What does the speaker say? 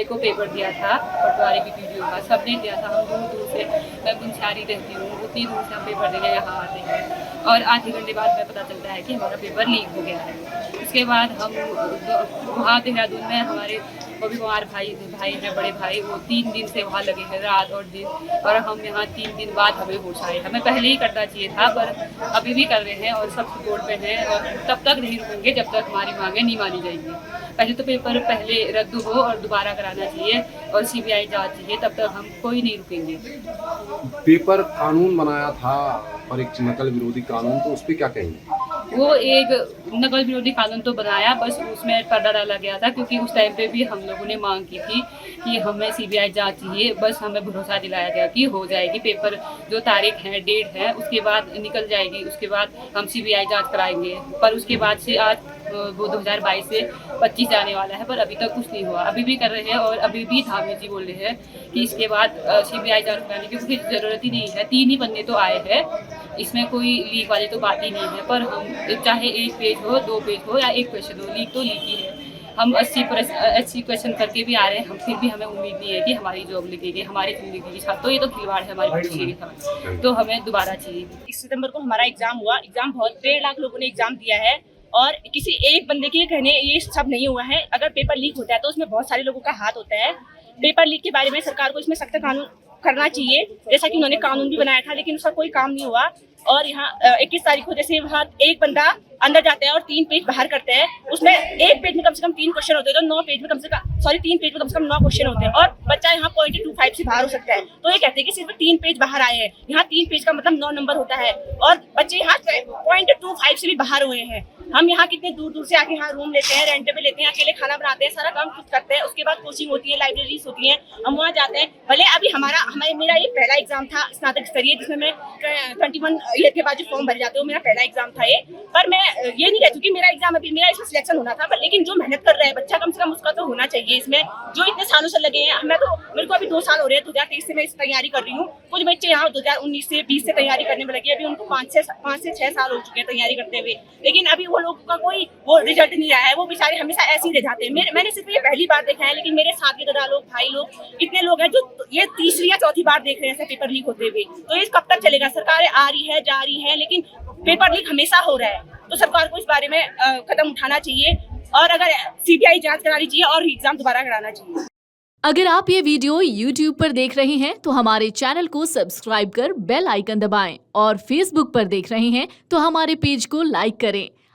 को पेपर दिया था पटवारी की वीडियो का, सबने दिया था। हम दूर दूर से, मैं गुंजारी रहती हूँ, उतनी दूर से हम पेपर देने यहाँ आते हैं और आधे घंटे बाद हमें पता चलता है कि हमारा पेपर लीक हो गया है। उसके बाद हम वहाँ देहरादून में हमारे कभी कुमार भाई हैं, बड़े भाई, वो 3 दिन से वहाँ लगे हैं, रात और दिन, और हम यहाँ 3 दिन बाद हमें होश आए। हमें पहले ही करना चाहिए था, पर अभी भी कर रहे हैं और सब सपोर्ट पे हैं और तब तक नहीं रुकेंगे जब तक हमारी मांगें नहीं मानी जाएंगी। पहले तो पेपर पहले रद्द हो और दोबारा कराना चाहिए और सीबीआई जांच चाहिए, तब तक हम कोई नहीं रुकेंगे। पेपर कानून बनाया था परीक्षा नकल विरोधी कानून, तो उस पर क्या कहेंगे? वो एक नकल विरोधी कानून तो बनाया, बस उसमें पर्दा डाला गया था, क्योंकि उस टाइम पे भी हम लोगों ने मांग की थी कि हमें सीबीआई जांच चाहिए। बस हमें भरोसा दिलाया गया कि हो जाएगी, पेपर जो तारीख है, डेट है, उसके बाद निकल जाएगी, उसके बाद हम सीबीआई जांच कराएंगे। पर उसके बाद से आज वो 2022 से 25 जाने वाला है, पर अभी तक कुछ नहीं हुआ। अभी भी कर रहे हैं और अभी भी धामी जी बोल रहे हैं कि इसके बाद सीबीआई जांच कराने की कोई ज़रूरत ही नहीं है। 3 ही बंदे तो आए हैं, इसमें कोई लीक वाली तो बात ही नहीं है। पर हम चाहे 1 पेज हो, 2 पेज हो या 1 क्वेश्चन हो, लीक तो लीक ही है। हम 80 क्वेश्चन करके भी आ रहे हैं, हम फिर भी हमें उम्मीद नहीं है कि हमारी जॉब लगेगी, हमारी ज़िंदगी के साथ। तो ये तो खिलवाड़ है हमारी खुशी के साथ, तो हमें दोबारा चाहिए। 21 सितंबर को हमारा एग्जाम हुआ। एग्जाम बहुत 1.5 लाख लोगों ने एग्जाम दिया है और किसी एक बंदे के कहने ये सब नहीं हुआ है। अगर पेपर लीक होता है तो उसमें बहुत सारे लोगों का हाथ होता है। पेपर लीक के बारे में सरकार को इसमें सख्त कानून करना चाहिए, जैसा कि उन्होंने कानून भी बनाया था, लेकिन उसका कोई काम नहीं हुआ। और यहाँ 21 तारीख को जैसे वहाँ एक बंदा अंदर जाता है और 3 पेज बाहर करते हैं, उसमें 1 पेज में कम से कम 3 क्वेश्चन होते हैं, तो 9 पेज में कम से कम 3 पेज में कम से कम 9 क्वेश्चन होते हैं और बच्चा यहाँ 0.25 से बाहर हो सकता है। तो ये कहते हैं कि सिर्फ 3 पेज बाहर आए हैं, यहाँ 3 पेज का मतलब 9 नंबर होता है और बच्चे यहाँ 0.25 से भी बाहर हुए हैं। हम यहाँ कितने दूर दूर से आके यहाँ रूम लेते हैं, रेंट पे लेते हैं, अकेले खाना बनाते हैं, सारा काम खुद करते हैं। उसके बाद कोचिंग होती है, लाइब्रेरीज होती हैं, हम वहाँ जाते हैं। भले अभी मेरा ये पहला एग्जाम था स्नातक स्तरीय, जिसमें मैं 21 ईयर के बाद जो फॉर्म भरे जाते हो, मेरा पहला एग्जाम था ये। पर मैं ये नहीं कहती कि मेरा एग्जाम अभी मेरा इसमें सिलेक्शन होना था, पर लेकिन जो मेहनत कर रहा है बच्चा, कम से कम उसका तो होना चाहिए इसमें। जो इतने सालों से लगे हैं, मेरे को अभी 2 साल हो रहे हैं, 2023 से मैं इस तैयारी कर रही हूँ। कुछ बच्चे यहाँ 2019 से 20 से तैयारी करने में लगे, अभी उनको 5 से 6 साल हो चुके हैं तैयारी करते हुए, लेकिन अभी वो लोगों का कोई वो रिजल्ट नहीं आया है। वो बेचारे हमेशा ऐसे ही रह जाते हैं। मैंने सिर्फ ये पहली बार देखा है, लेकिन मेरे साथ के दादा लोग, भाई लोग, इतने लोग हैं जो ये 3री या 4थी बार देख रहे हैं ऐसे पेपर लीक होते हुए। तो ये कब तक चलेगा? सरकारें आ रही है, जा रही है, लेकिन पेपर लीक हमेशा हो रहा है। तो सरकार को इस बारे में कदम उठाना चाहिए और अगर सीबीआई जांच करानी चाहिए और एग्जाम दोबारा कराना चाहिए। अगर आप ये वीडियो YouTube पर देख रहे हैं तो हमारे चैनल को सब्सक्राइब कर बेल आइकन दबाएं और Facebook पर देख रहे हैं तो हमारे पेज को लाइक करें।